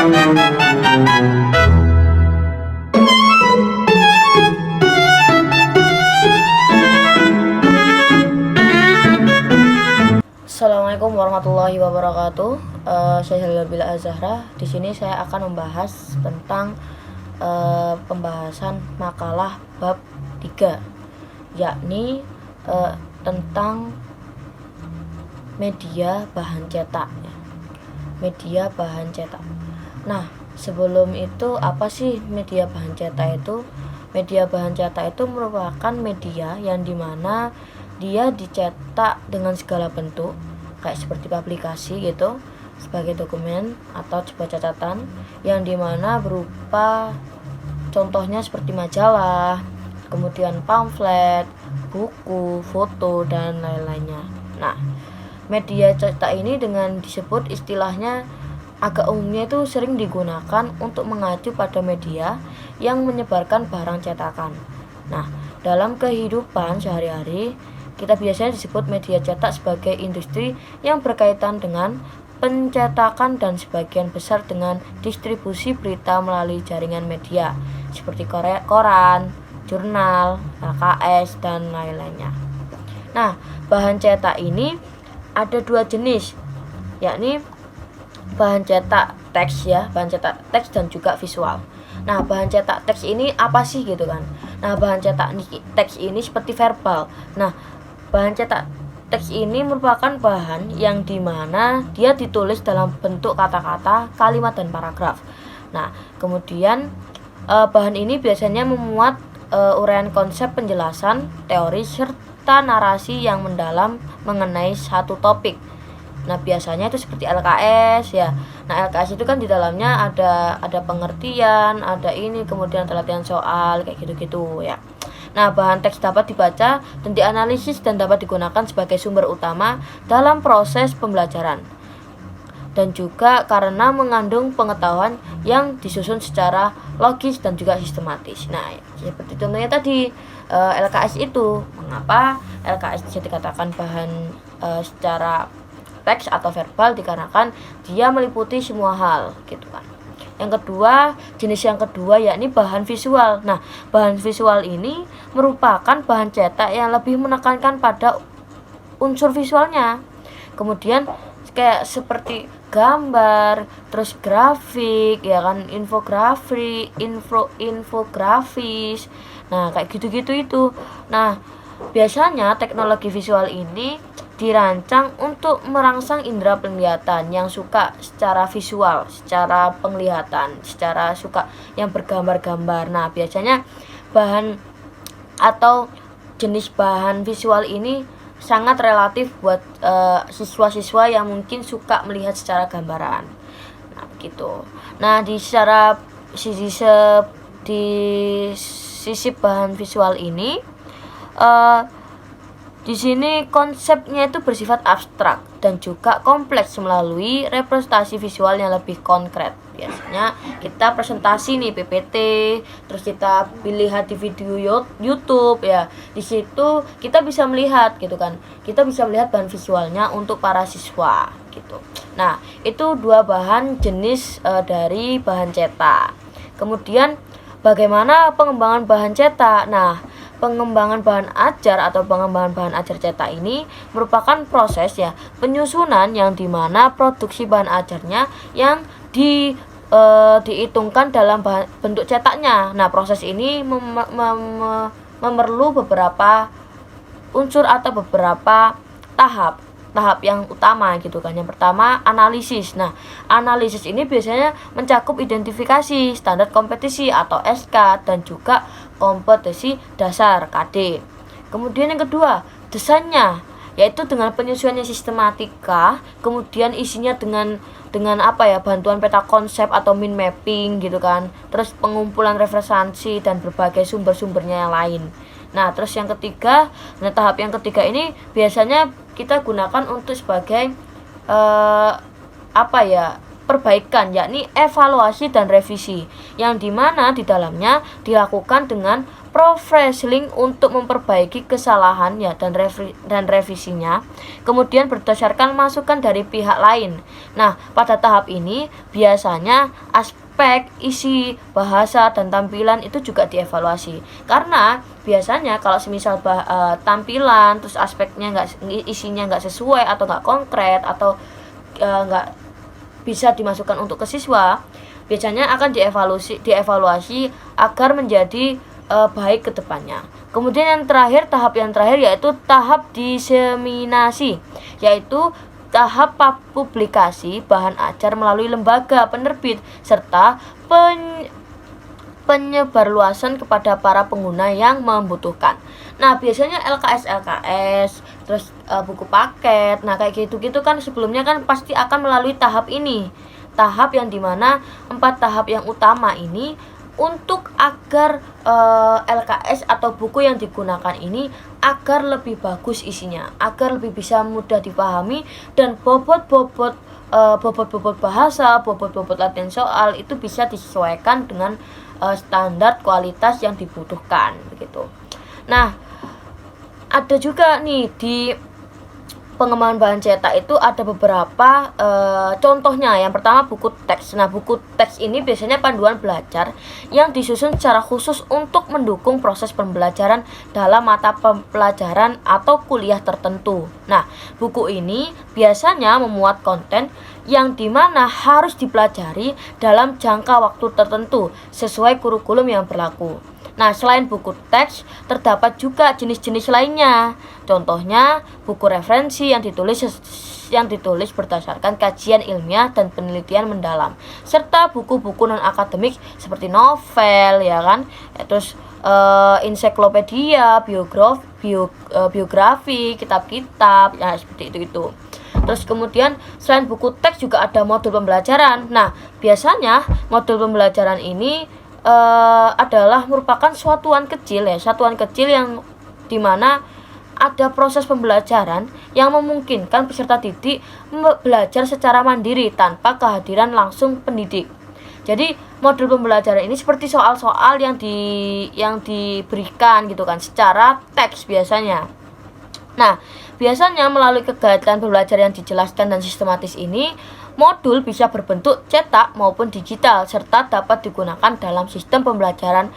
Assalamualaikum warahmatullahi wabarakatuh. Saya Halila Azahra. Di sini saya akan membahas tentang pembahasan makalah bab 3, yakni tentang media bahan cetak. Media bahan cetak. Nah, sebelum itu apa sih media bahan cetak itu? Media bahan cetak itu merupakan media yang dimana dia dicetak dengan segala bentuk, kayak seperti publikasi gitu, sebagai dokumen atau sebuah catatan yang dimana berupa contohnya seperti majalah, kemudian pamflet, buku, foto, dan lain-lainnya. Nah, media cetak ini dengan disebut istilahnya agak umumnya itu sering digunakan untuk mengacu pada media yang menyebarkan barang cetakan. Nah, dalam kehidupan sehari-hari kita biasanya disebut media cetak sebagai industri yang berkaitan dengan pencetakan dan sebagian besar dengan distribusi berita melalui jaringan media seperti koran, jurnal, LKS, dan lain-lainnya. Nah, bahan cetak ini ada dua jenis, yakni bahan cetak teks bahan cetak teks dan juga visual. Nah, bahan cetak teks ini apa sih gitu kan? Nah, bahan cetak teks ini seperti verbal. Nah, bahan cetak teks ini merupakan bahan yang dimana dia ditulis dalam bentuk kata-kata, kalimat, dan paragraf. Nah, kemudian bahan ini biasanya memuat uraian konsep, penjelasan, teori, serta narasi yang mendalam mengenai satu topik. Nah, biasanya itu seperti LKS ya. Nah, LKS itu kan di dalamnya ada pengertian, ada ini, kemudian ada latihan soal kayak gitu-gitu ya. Nah, bahan teks dapat dibaca dan dianalisis dan dapat digunakan sebagai sumber utama dalam proses pembelajaran. Dan juga karena mengandung pengetahuan yang disusun secara logis dan juga sistematis. Nah, seperti contohnya tadi LKS itu. Mengapa LKS bisa dikatakan bahan secara teks atau verbal? Dikarenakan dia meliputi semua hal gitu kan. Yang kedua, jenis yang kedua yakni bahan visual. Nah, bahan visual ini merupakan bahan cetak yang lebih menekankan pada unsur visualnya. Kemudian kayak seperti gambar, terus grafik, ya kan, infografis. Nah, kayak gitu-gitu itu. Nah, biasanya teknologi visual ini dirancang untuk merangsang indera penglihatan yang suka secara visual, secara penglihatan, secara suka yang bergambar-gambar. Nah, biasanya bahan atau jenis bahan visual ini sangat relatif buat siswa-siswa yang mungkin suka melihat secara gambaran. Nah, begitu. Nah, di sisi bahan visual ini di sini konsepnya itu bersifat abstrak dan juga kompleks melalui representasi visual yang lebih konkret. Biasanya kita presentasi nih PPT, terus kita lihat di video YouTube ya. Di situ kita bisa melihat gitu kan. Kita bisa melihat bahan visualnya untuk para siswa gitu. Nah, itu dua bahan jenis dari bahan cetak. Kemudian bagaimana pengembangan bahan cetak? Nah, pengembangan bahan ajar atau pengembangan bahan ajar cetak ini merupakan proses ya penyusunan yang dimana produksi bahan ajarnya yang dihitungkan dalam bentuk cetaknya. Nah, proses ini memerlu beberapa unsur atau beberapa tahap yang utama gitu kan. Yang pertama, analisis. Nah, analisis ini biasanya mencakup identifikasi, standar kompetisi atau SK, dan juga kompetisi dasar KD. Kemudian yang kedua, desainnya, yaitu dengan penyusunannya sistematika, kemudian isinya dengan bantuan peta konsep atau mind mapping gitu kan. Terus pengumpulan referensi dan berbagai sumber-sumbernya yang lain. Nah, terus yang ketiga, tahap yang ketiga ini biasanya kita gunakan untuk sebagai perbaikan, yakni evaluasi dan revisi, yang dimana di dalamnya dilakukan dengan proofreading untuk memperbaiki kesalahan ya dan revisinya, kemudian berdasarkan masukan dari pihak lain. Nah, pada tahap ini biasanya aspek isi bahasa dan tampilan itu juga dievaluasi, karena biasanya kalau semisal tampilan terus isinya nggak sesuai atau nggak konkret atau nggak bisa dimasukkan untuk ke siswa, biasanya akan dievaluasi agar menjadi baik ke depannya. Kemudian tahap yang terakhir yaitu tahap diseminasi, yaitu tahap publikasi bahan ajar melalui lembaga penerbit serta penyebarluasan kepada para pengguna yang membutuhkan. Nah, biasanya LKS, terus buku paket, nah kayak gitu-gitu kan sebelumnya kan pasti akan melalui tahap ini. Tahap yang dimana 4 tahap yang utama ini untuk agar LKS atau buku yang digunakan ini agar lebih bagus isinya, agar lebih bisa mudah dipahami dan bobot bahasa, bobot latihan soal itu bisa disesuaikan dengan standar kualitas yang dibutuhkan begitu. Nah, ada juga nih di pengembangan bahan cetak itu ada beberapa contohnya. Yang pertama buku teks. Nah, buku teks ini biasanya panduan belajar yang disusun secara khusus untuk mendukung proses pembelajaran dalam mata pelajaran atau kuliah tertentu. Nah, buku ini biasanya memuat konten yang dimana harus dipelajari dalam jangka waktu tertentu sesuai kurikulum yang berlaku. Nah, selain buku teks, terdapat juga jenis-jenis lainnya. Contohnya, buku referensi yang ditulis berdasarkan kajian ilmiah dan penelitian mendalam, serta buku-buku non-akademik seperti novel, ya kan? Terus ensiklopedia, biografi, kitab-kitab, ya seperti itu. Terus kemudian selain buku teks juga ada modul pembelajaran. Nah, biasanya modul pembelajaran ini adalah merupakan satuan kecil yang dimana ada proses pembelajaran yang memungkinkan peserta didik belajar secara mandiri tanpa kehadiran langsung pendidik. Jadi modul pembelajaran ini seperti soal-soal yang diberikan gitu kan secara teks biasanya. Nah, biasanya melalui kegiatan belajar yang dijelaskan dan sistematis ini, modul bisa berbentuk cetak maupun digital serta dapat digunakan dalam sistem pembelajaran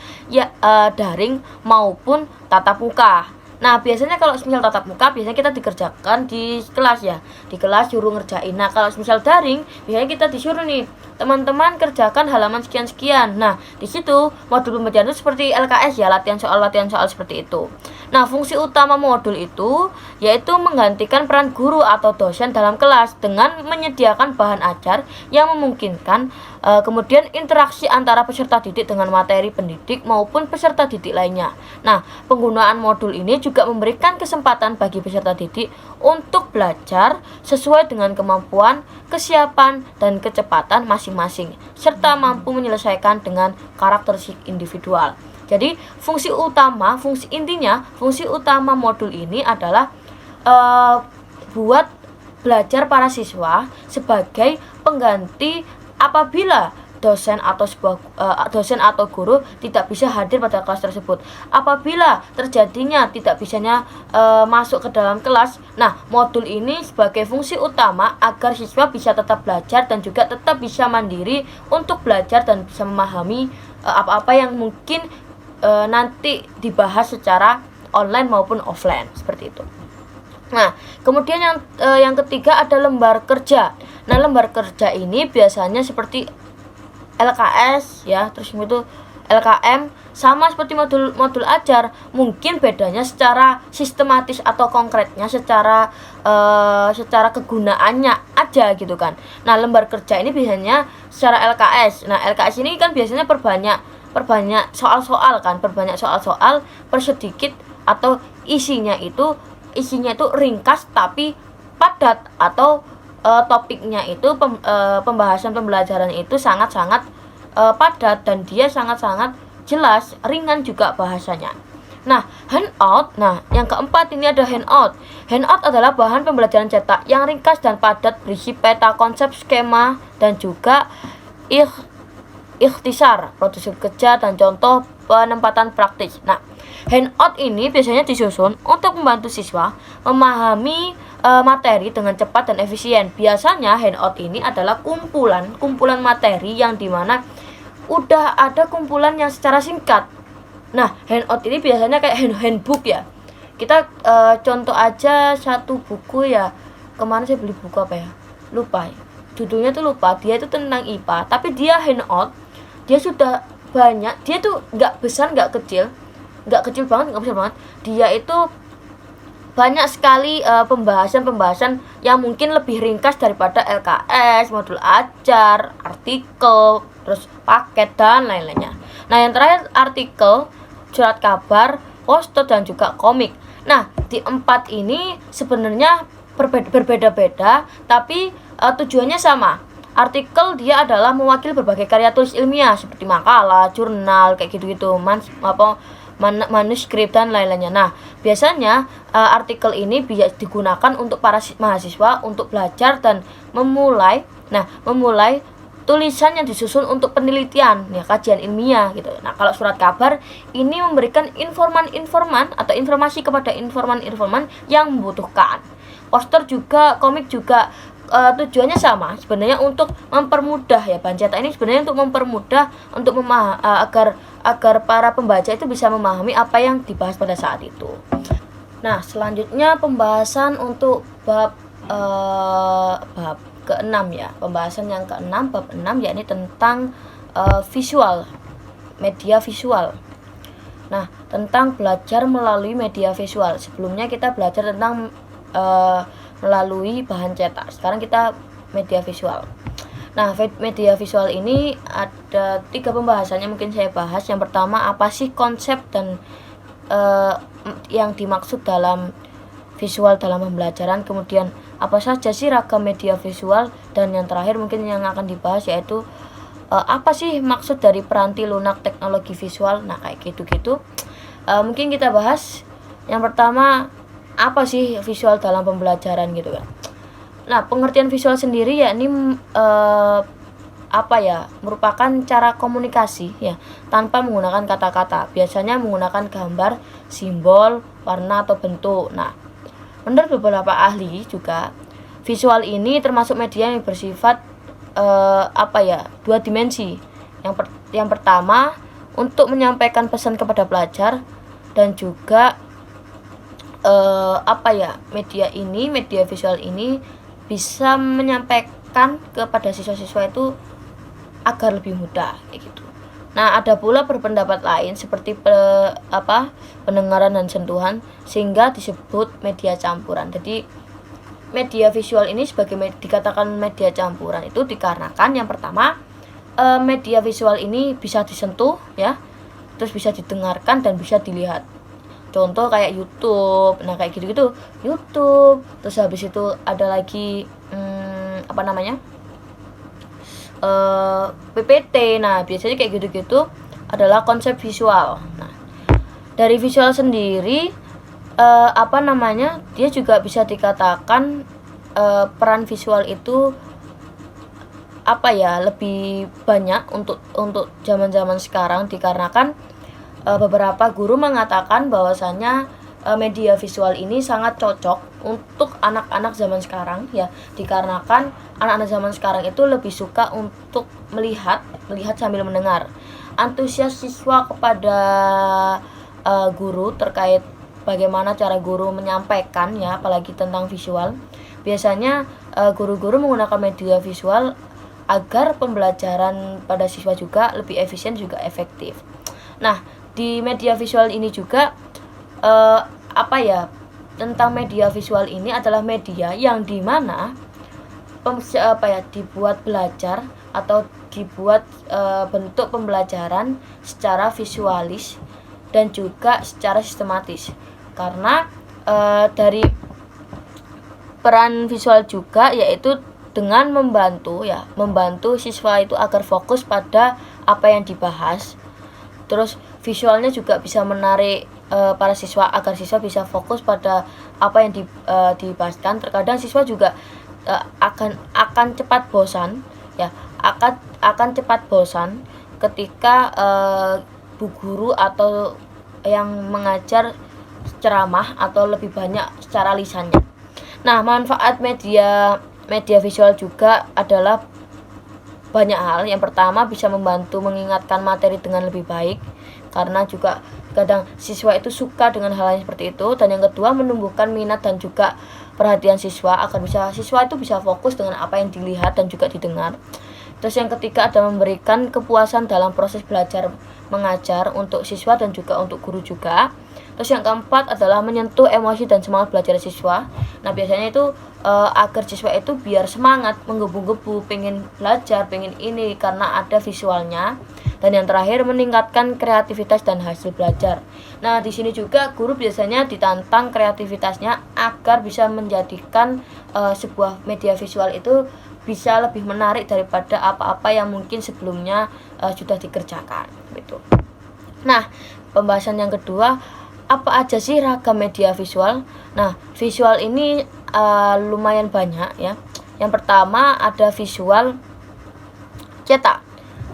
daring maupun tatap muka. Nah, biasanya kalau misal tatap muka biasanya kita dikerjakan di kelas ya. Di kelas suruh ngerjain. Nah, kalau misal daring biasanya kita disuruh nih, teman-teman kerjakan halaman sekian-sekian. Nah, di situ modul pembelajaran itu seperti LKS ya, latihan soal seperti itu. Nah, fungsi utama modul itu yaitu menggantikan peran guru atau dosen dalam kelas dengan menyediakan bahan ajar yang memungkinkan kemudian interaksi antara peserta didik dengan materi pendidik maupun peserta didik lainnya. Nah, penggunaan modul ini juga memberikan kesempatan bagi peserta didik untuk belajar sesuai dengan kemampuan, kesiapan, dan kecepatan masing-masing, serta mampu menyelesaikan dengan karakteristik individual. Jadi fungsi utama modul ini adalah buat belajar para siswa sebagai pengganti apabila dosen atau guru tidak bisa hadir pada kelas tersebut. Apabila terjadinya tidak bisanya masuk ke dalam kelas, nah modul ini sebagai fungsi utama agar siswa bisa tetap belajar dan juga tetap bisa mandiri untuk belajar dan bisa memahami apa-apa yang mungkin nanti dibahas secara online maupun offline seperti itu. Nah, kemudian yang ketiga ada lembar kerja. Nah, lembar kerja ini biasanya seperti LKS ya, terus itu LKM, sama seperti modul ajar, mungkin bedanya secara sistematis atau konkretnya secara kegunaannya aja gitu kan. Nah, lembar kerja ini biasanya secara LKS. Nah, LKS ini kan biasanya perbanyak soal-soal kan, persedikit atau isinya itu ringkas tapi padat, atau topiknya itu pembahasan pembelajaran itu sangat-sangat padat dan dia sangat-sangat jelas, ringan juga bahasanya. Nah, handout. Nah, yang keempat ini ada handout. Handout adalah bahan pembelajaran cetak yang ringkas dan padat, berisi peta konsep, skema, dan juga ikhtisar, produksi kerja dan contoh penempatan praktis. Nah, handout ini biasanya disusun untuk membantu siswa memahami materi dengan cepat dan efisien. Biasanya handout ini adalah kumpulan materi yang dimana udah ada kumpulan yang secara singkat. Nah, handout ini biasanya kayak handbook ya. Kita contoh aja satu buku ya. Kemana saya beli buku apa ya? Lupa ya. Judulnya tuh lupa. Dia itu tentang IPA, tapi dia handout. Dia sudah banyak. Dia tuh nggak besar, nggak kecil banget, nggak besar banget. Dia itu banyak sekali pembahasan yang mungkin lebih ringkas daripada LKS, modul ajar, artikel, terus paket dan lain-lainnya. Nah, yang terakhir artikel, surat kabar, poster dan juga komik. Nah, di 4 ini sebenarnya berbeda-beda, tapi tujuannya sama. Artikel dia adalah mewakili berbagai karya tulis ilmiah seperti makalah, jurnal, kayak gitu-gitu, manuskrip dan lain-lainnya. Nah, biasanya artikel ini bisa digunakan untuk para mahasiswa untuk belajar dan memulai tulisan yang disusun untuk penelitian, ya, kajian ilmiah gitu. Nah, kalau surat kabar ini memberikan informan-informan atau informasi kepada informan-informan yang membutuhkan. Poster juga, komik juga tujuannya sama sebenarnya, untuk mempermudah, ya, bahan cetak ini sebenarnya untuk mempermudah, untuk agar para pembaca itu bisa memahami apa yang dibahas pada saat itu. Nah, selanjutnya pembahasan untuk bab ke-6 ya. Pembahasan yang ke-6, bab 6, yakni tentang visual, media visual. Nah, tentang belajar melalui media visual. Sebelumnya kita belajar tentang melalui bahan cetak. Sekarang kita media visual. Nah, media visual ini ada 3 pembahasannya mungkin saya bahas. Yang pertama, apa sih konsep dan yang dimaksud dalam visual dalam pembelajaran. Kemudian, apa saja sih ragam media visual. Dan yang terakhir mungkin yang akan dibahas yaitu apa sih maksud dari peranti lunak teknologi visual. Nah, kayak gitu-gitu mungkin kita bahas. Yang pertama, apa sih visual dalam pembelajaran gitu kan. Nah, pengertian visual sendiri yakni merupakan cara komunikasi ya tanpa menggunakan kata-kata. Biasanya menggunakan gambar, simbol, warna atau bentuk. Nah, menurut beberapa ahli juga, visual ini termasuk media yang bersifat 2 dimensi. Yang pertama, untuk menyampaikan pesan kepada pelajar, dan juga media visual ini bisa menyampaikan kepada siswa-siswa itu agar lebih mudah kayak gitu. Nah, ada pula berpendapat lain seperti pendengaran dan sentuhan sehingga disebut media campuran. Jadi media visual ini dikatakan media campuran itu dikarenakan yang pertama, media visual ini bisa disentuh ya, terus bisa didengarkan dan bisa dilihat. Contoh kayak YouTube. Nah, kayak gitu-gitu YouTube. Terus habis itu ada lagi PPT. Nah, biasanya kayak gitu-gitu adalah konsep visual. Nah, dari visual sendiri dia juga bisa dikatakan peran visual itu lebih banyak untuk zaman-zaman sekarang, dikarenakan beberapa guru mengatakan bahwasannya media visual ini sangat cocok untuk anak-anak zaman sekarang ya, dikarenakan anak-anak zaman sekarang itu lebih suka untuk melihat sambil mendengar. Antusias siswa kepada guru terkait bagaimana cara guru menyampaikan ya, apalagi tentang visual. Biasanya guru-guru menggunakan media visual agar pembelajaran pada siswa juga lebih efisien juga efektif. Nah, di media visual ini juga tentang media visual ini adalah media yang dimana dibuat belajar atau dibuat bentuk pembelajaran secara visualis dan juga secara sistematis. Karena dari peran visual juga yaitu dengan membantu siswa itu agar fokus pada apa yang dibahas. Terus visualnya juga bisa menarik para siswa agar siswa bisa fokus pada apa yang dibahaskan. Terkadang siswa juga akan cepat bosan ya, akan cepat bosan ketika bu guru atau yang mengajar ceramah atau lebih banyak secara lisannya. Nah, manfaat media visual juga adalah banyak hal. Yang pertama, bisa membantu mengingatkan materi dengan lebih baik, karena juga kadang siswa itu suka dengan hal yang seperti itu. Dan yang kedua, menumbuhkan minat dan juga perhatian siswa agar siswa itu bisa fokus dengan apa yang dilihat dan juga didengar. Terus yang ketiga, ada memberikan kepuasan dalam proses belajar mengajar untuk siswa dan juga untuk guru juga. Terus yang keempat adalah menyentuh emosi dan semangat belajar siswa. Nah, biasanya itu agar siswa itu biar semangat, menggebu-gebu, pengen belajar, pengen ini karena ada visualnya. Dan yang terakhir, meningkatkan kreativitas dan hasil belajar. Nah, di sini juga guru biasanya ditantang kreativitasnya agar bisa menjadikan sebuah media visual itu bisa lebih menarik daripada apa-apa yang mungkin sebelumnya sudah dikerjakan gitu. Nah, pembahasan yang kedua, apa aja sih ragam media visual? Nah, visual ini lumayan banyak ya. Yang pertama ada visual cetak.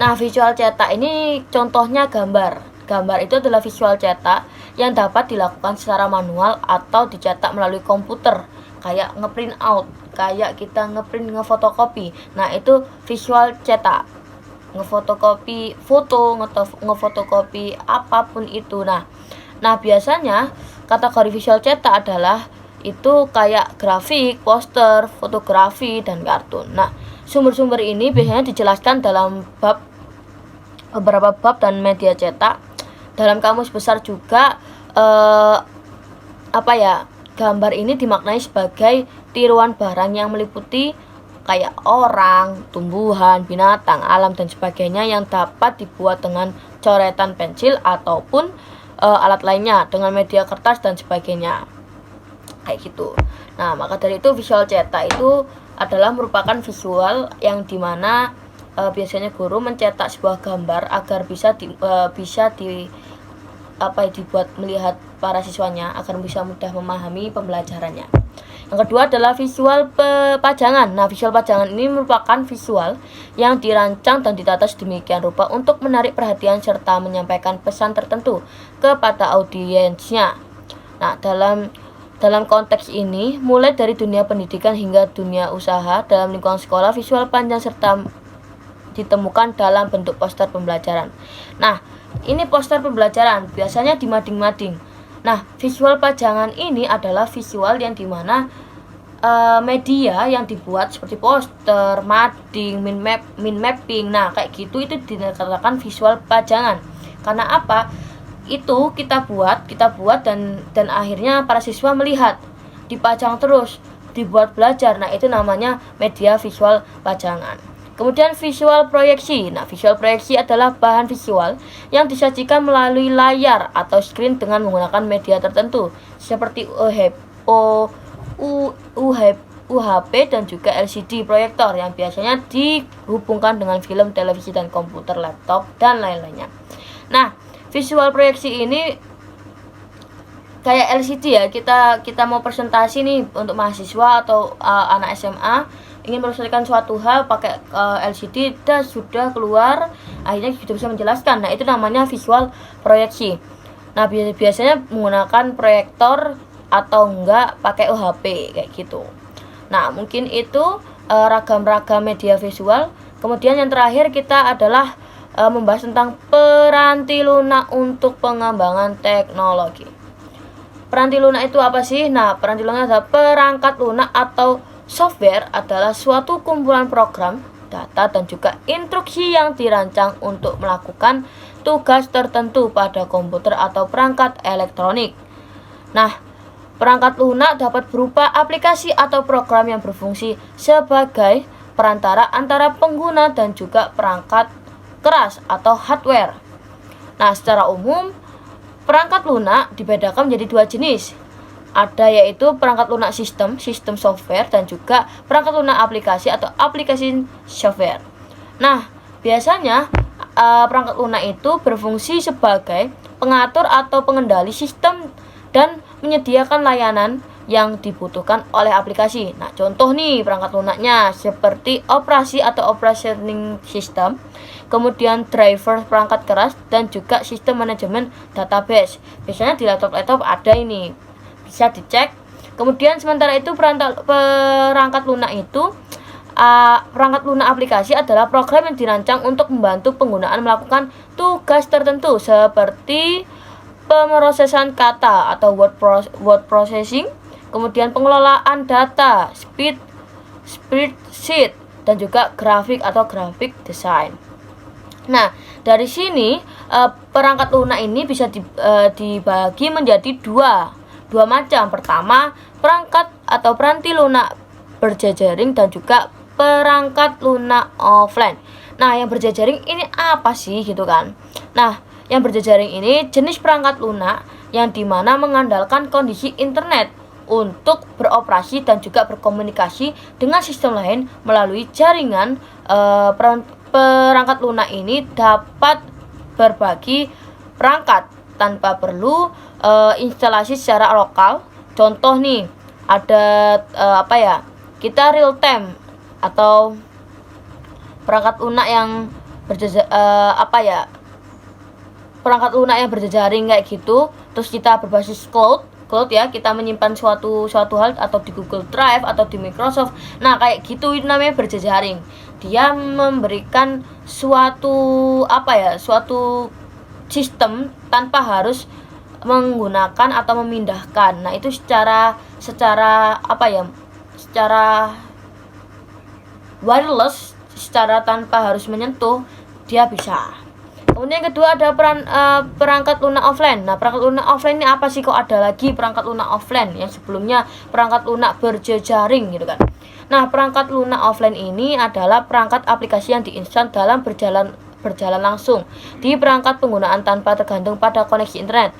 Nah, visual cetak ini contohnya gambar. Gambar itu adalah visual cetak yang dapat dilakukan secara manual atau dicetak melalui komputer, kayak ngeprint out, kayak kita ngefotokopi. Nah, itu visual cetak. Ngefotokopi foto, ngefotokopi apapun itu. Nah, biasanya kategori visual cetak adalah itu kayak grafik, poster, fotografi, dan kartun. Nah, sumber-sumber ini biasanya dijelaskan dalam beberapa bab dan media cetak. Dalam kamus besar juga gambar ini dimaknai sebagai tiruan barang yang meliputi kayak orang, tumbuhan, binatang, alam, dan sebagainya yang dapat dibuat dengan coretan pensil ataupun alat lainnya dengan media kertas dan sebagainya, kayak gitu. Nah, maka dari itu visual cetak itu adalah merupakan visual yang dimana biasanya guru mencetak sebuah gambar agar bisa dibuat melihat para siswanya agar bisa mudah memahami pembelajarannya. Yang kedua adalah visual pajangan. Nah, visual pajangan ini merupakan visual yang dirancang dan ditata sedemikian rupa untuk menarik perhatian serta menyampaikan pesan tertentu kepada audiensnya. Nah, dalam konteks ini, mulai dari dunia pendidikan hingga dunia usaha, dalam lingkungan sekolah, visual panjang serta ditemukan dalam bentuk poster pembelajaran. Nah, ini poster pembelajaran biasanya di mading-mading. Nah, visual pajangan ini adalah visual yang dimana media yang dibuat seperti poster, mading, min mapping. Nah, kayak gitu itu dikatakan visual pajangan. Karena apa? Itu kita buat dan akhirnya para siswa melihat, dipajang terus, dibuat belajar. Nah, itu namanya media visual pajangan. Kemudian visual proyeksi. Nah, visual proyeksi adalah bahan visual yang disajikan melalui layar atau screen dengan menggunakan media tertentu seperti UHP dan juga LCD proyektor yang biasanya dihubungkan dengan film, televisi, dan komputer, laptop, dan lain-lainnya. Nah, visual proyeksi ini kayak LCD ya. Kita mau presentasi nih untuk mahasiswa atau anak SMA ingin melestarikan suatu hal pakai LCD, dan sudah keluar akhirnya kita bisa menjelaskan. Nah, itu namanya visual proyeksi. Nah, biasanya menggunakan proyektor atau enggak pakai UHP kayak gitu. Nah, mungkin itu ragam-ragam media visual. Kemudian yang terakhir kita adalah membahas tentang peranti lunak untuk pengembangan teknologi. Peranti lunak itu apa sih? Nah, peranti lunak adalah perangkat lunak atau software adalah suatu kumpulan program, data, dan juga instruksi yang dirancang untuk melakukan tugas tertentu pada komputer atau perangkat elektronik. Nah, perangkat lunak dapat berupa aplikasi atau program yang berfungsi sebagai perantara antara pengguna dan juga perangkat keras atau hardware. Nah, secara umum perangkat lunak dibedakan menjadi dua jenis. Ada yaitu perangkat lunak sistem software, dan juga perangkat lunak aplikasi atau application software. Nah, biasanya perangkat lunak itu berfungsi sebagai pengatur atau pengendali sistem dan menyediakan layanan yang dibutuhkan oleh aplikasi. Nah, contoh nih perangkat lunaknya seperti operasi atau operating system, kemudian driver perangkat keras, dan juga sistem manajemen database. Biasanya di laptop-laptop ada ini, bisa dicek. Kemudian sementara itu perangkat lunak itu perangkat lunak aplikasi adalah program yang dirancang untuk membantu penggunaan melakukan tugas tertentu seperti pemrosesan kata atau word processing, kemudian pengelolaan data, spreadsheet, dan juga grafik atau graphic design. Nah, dari sini perangkat lunak ini bisa dibagi menjadi dua macam. Pertama, perangkat atau peranti lunak berjejaring dan juga perangkat lunak offline. Nah, yang berjejaring ini apa sih gitu kan? Nah, yang berjejaring ini jenis perangkat lunak yang dimana mengandalkan kondisi internet untuk beroperasi dan juga berkomunikasi dengan sistem lain melalui jaringan. Perangkat lunak ini dapat berbagi perangkat tanpa perlu instalasi secara lokal. Contoh nih, ada kita real time atau perangkat lunak yang perangkat lunak yang berjejaring kayak gitu. Terus kita berbasis cloud ya, kita menyimpan suatu hal atau di Google Drive atau di Microsoft. Nah, kayak gitu itu namanya berjejaring. Dia memberikan suatu sistem tanpa harus menggunakan atau memindahkan. Nah, itu secara wireless, secara tanpa harus menyentuh, dia bisa. Kemudian yang kedua ada perangkat lunak offline. Nah, perangkat lunak offline ini apa sih, kok ada lagi perangkat lunak offline yang sebelumnya perangkat lunak berjejaring gitu kan. Nah, perangkat lunak offline ini adalah perangkat aplikasi yang diinstal dalam berjalan langsung di perangkat penggunaan tanpa tergantung pada koneksi internet.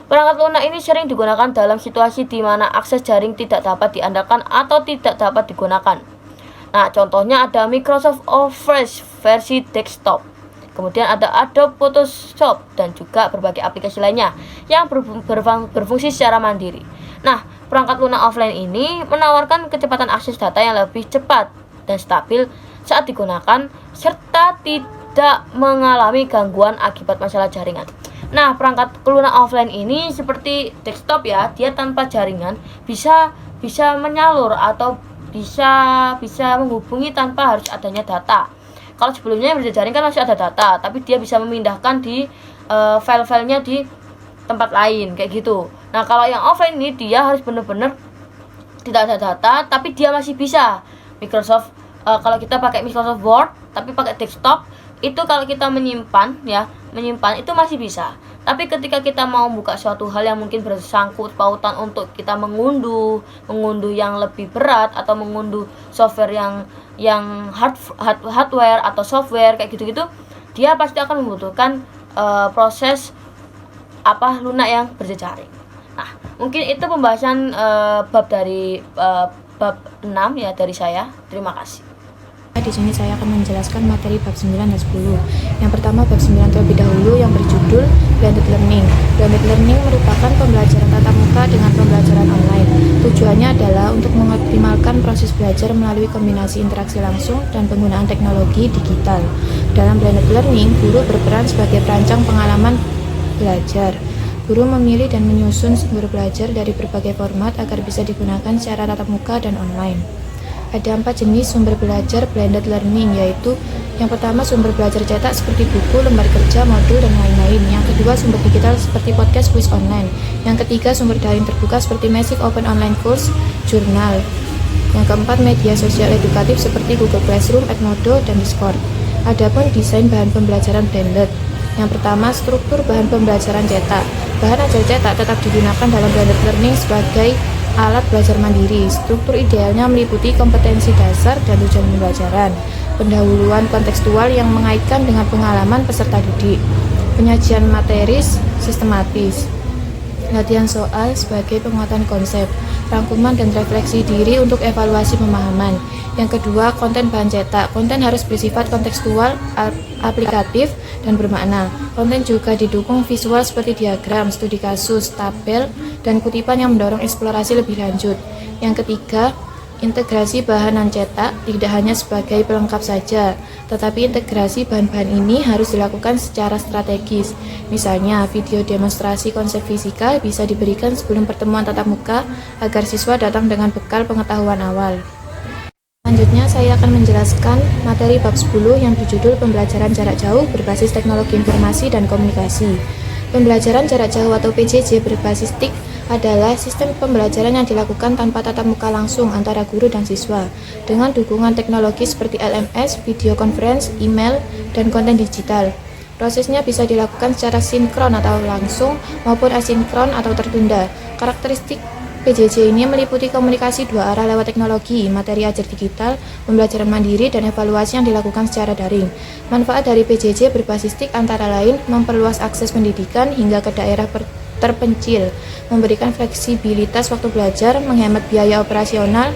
Perangkat lunak ini sering digunakan dalam situasi di mana akses jaring tidak dapat diandalkan atau tidak dapat digunakan. Nah, contohnya ada Microsoft Office versi desktop. Kemudian ada Adobe Photoshop dan juga berbagai aplikasi lainnya yang berfungsi secara mandiri. Nah, perangkat lunak offline ini menawarkan kecepatan akses data yang lebih cepat dan stabil saat digunakan serta tidak mengalami gangguan akibat masalah jaringan. Nah, perangkat lunak offline ini seperti desktop ya, dia tanpa jaringan bisa menyalur atau bisa menghubungi tanpa harus adanya data. Kalau sebelumnya yang berjejaring kan masih ada data, tapi dia bisa memindahkan di file-filenya di tempat lain kayak gitu. Nah, kalau yang offline ini dia harus benar-benar tidak ada data, tapi dia masih bisa Microsoft. Kalau kita pakai Microsoft Word tapi pakai desktop, itu kalau kita menyimpan itu masih bisa. Tapi ketika kita mau buka suatu hal yang mungkin bersangkut pautan untuk kita mengunduh yang lebih berat atau mengunduh software yang hardware atau software kayak gitu-gitu, dia pasti akan membutuhkan proses lunak yang berjejaring. Nah, mungkin itu pembahasan bab 6 ya dari saya. Terima kasih. Di sini saya akan menjelaskan materi bab 9 dan 10. Yang pertama bab 9 terlebih dahulu yang berjudul Blended Learning. Blended Learning merupakan pembelajaran tatap muka dengan pembelajaran online. Tujuannya adalah untuk mengoptimalkan proses belajar melalui kombinasi interaksi langsung dan penggunaan teknologi digital. Dalam Blended Learning, guru berperan sebagai perancang pengalaman belajar. Guru memilih dan menyusun sumber belajar dari berbagai format agar bisa digunakan secara tatap muka dan online. Ada 4 jenis sumber belajar blended learning, yaitu yang pertama sumber belajar cetak seperti buku, lembar kerja, modul, dan lain-lain. Yang kedua sumber digital seperti podcast, kuis online. Yang ketiga sumber daring terbuka seperti Magic Open Online Course, jurnal. Yang keempat media sosial edukatif seperti Google Classroom, Edmodo, dan Discord. Adapun desain bahan pembelajaran blended. Yang pertama struktur bahan pembelajaran cetak. Bahan ajar cetak tetap digunakan dalam blended learning sebagai alat belajar mandiri. Struktur idealnya meliputi kompetensi dasar dan tujuan pembelajaran, pendahuluan kontekstual yang mengaitkan dengan pengalaman peserta didik, penyajian materis sistematis, latihan soal sebagai penguatan konsep, rangkuman dan refleksi diri untuk evaluasi pemahaman. Yang kedua, konten bahan cetak. Konten harus bersifat kontekstual, aplikatif, dan bermakna. Konten juga didukung visual seperti diagram, studi kasus, tabel, dan kutipan yang mendorong eksplorasi lebih lanjut. Yang ketiga, integrasi bahan non-cetak tidak hanya sebagai pelengkap saja, tetapi integrasi bahan-bahan ini harus dilakukan secara strategis. Misalnya, video demonstrasi konsep fisika bisa diberikan sebelum pertemuan tatap muka agar siswa datang dengan bekal pengetahuan awal. Selanjutnya, saya akan menjelaskan materi bab 10 yang berjudul Pembelajaran Jarak Jauh berbasis Teknologi Informasi dan Komunikasi. Pembelajaran jarak jauh atau PJJ berbasis TIK adalah sistem pembelajaran yang dilakukan tanpa tatap muka langsung antara guru dan siswa, dengan dukungan teknologi seperti LMS, video conference, email, dan konten digital. Prosesnya bisa dilakukan secara sinkron atau langsung maupun asinkron atau tertunda. Karakteristik PJJ ini meliputi komunikasi dua arah lewat teknologi, materi ajar digital, pembelajaran mandiri, dan evaluasi yang dilakukan secara daring. Manfaat dari PJJ berbasis TIK antara lain memperluas akses pendidikan hingga ke daerah terpencil, memberikan fleksibilitas waktu belajar, menghemat biaya operasional,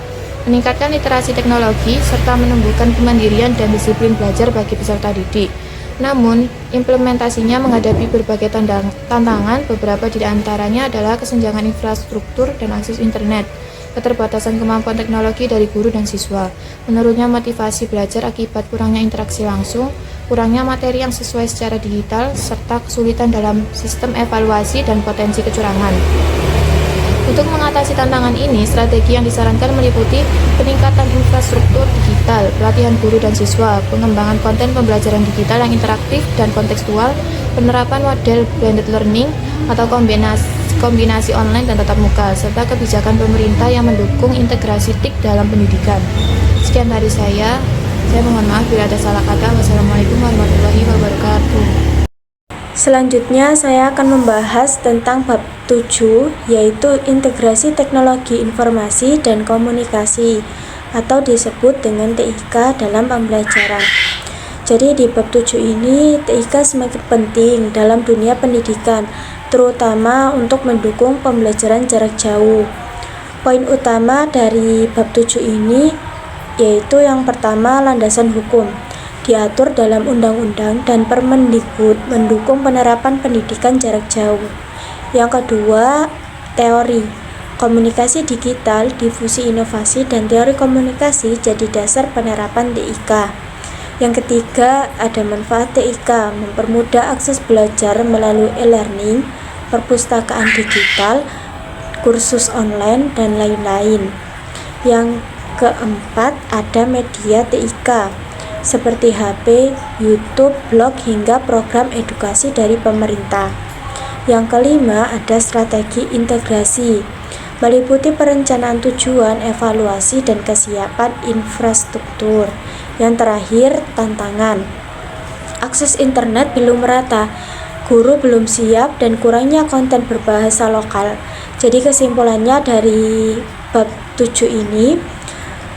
meningkatkan literasi teknologi, serta menumbuhkan kemandirian dan disiplin belajar bagi peserta didik. Namun, implementasinya menghadapi berbagai tantangan, beberapa di antaranya adalah kesenjangan infrastruktur dan akses internet, keterbatasan kemampuan teknologi dari guru dan siswa, menurunnya motivasi belajar akibat kurangnya interaksi langsung, kurangnya materi yang sesuai secara digital, serta kesulitan dalam sistem evaluasi dan potensi kecurangan. Untuk mengatasi tantangan ini, strategi yang disarankan meliputi peningkatan infrastruktur digital, pelatihan guru dan siswa, pengembangan konten pembelajaran digital yang interaktif dan kontekstual, penerapan model blended learning atau kombinasi online dan tatap muka, serta kebijakan pemerintah yang mendukung integrasi TIK dalam pendidikan. Sekian dari saya mohon maaf bila ada salah kata. Wassalamualaikum warahmatullahi wabarakatuh. Selanjutnya saya akan membahas tentang bab 7, yaitu integrasi teknologi informasi dan komunikasi atau disebut dengan TIK dalam pembelajaran. Jadi di bab 7 ini TIK semakin penting dalam dunia pendidikan, terutama untuk mendukung pembelajaran jarak jauh. Poin utama dari bab 7 ini yaitu yang pertama, landasan hukum. Diatur dalam undang-undang dan Permendikbud mendukung penerapan pendidikan jarak jauh. Yang kedua, teori. Komunikasi digital, difusi inovasi, dan teori komunikasi jadi dasar penerapan TIK. Yang ketiga, ada manfaat TIK, mempermudah akses belajar melalui e-learning, perpustakaan digital, kursus online, dan lain-lain. Yang keempat, ada media TIK seperti HP, YouTube, blog, hingga program edukasi dari pemerintah. Yang kelima, ada strategi integrasi, meliputi perencanaan tujuan, evaluasi, dan kesiapan infrastruktur. Yang terakhir, tantangan. Akses internet belum merata, guru belum siap, dan kurangnya konten berbahasa lokal. Jadi kesimpulannya dari bab 7 ini,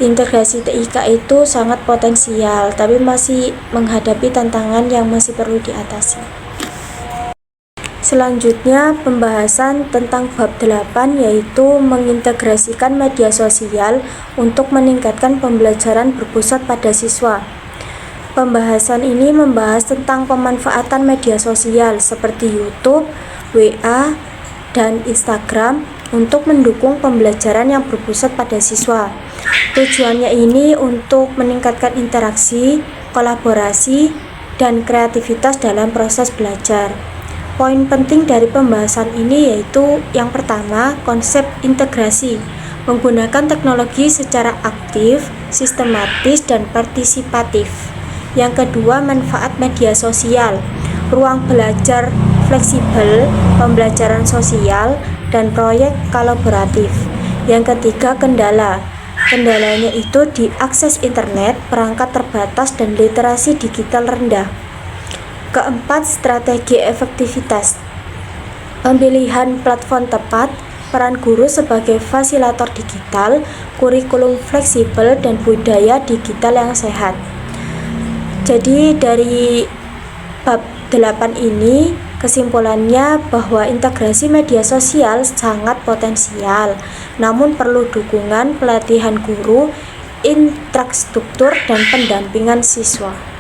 integrasi TIK itu sangat potensial, tapi masih menghadapi tantangan yang masih perlu diatasi. Selanjutnya, pembahasan tentang bab 8, yaitu mengintegrasikan media sosial untuk meningkatkan pembelajaran berpusat pada siswa. Pembahasan ini membahas tentang pemanfaatan media sosial seperti YouTube, WA, dan Instagram untuk mendukung pembelajaran yang berpusat pada siswa. Tujuannya ini untuk meningkatkan interaksi, kolaborasi, dan kreativitas dalam proses belajar. Poin penting dari pembahasan ini yaitu yang pertama, konsep integrasi, menggunakan teknologi secara aktif, sistematis, dan partisipatif. Yang kedua, manfaat media sosial, ruang belajar fleksibel, pembelajaran sosial, dan proyek kolaboratif. Yang ketiga, kendalanya itu di akses internet, perangkat terbatas, dan literasi digital rendah. Keempat, strategi efektivitas, pemilihan platform tepat, peran guru sebagai fasilitator digital, kurikulum fleksibel, dan budaya digital yang sehat. Jadi dari bab 8 ini kesimpulannya bahwa integrasi media sosial sangat potensial, namun perlu dukungan pelatihan guru infrastruktur dan pendampingan siswa.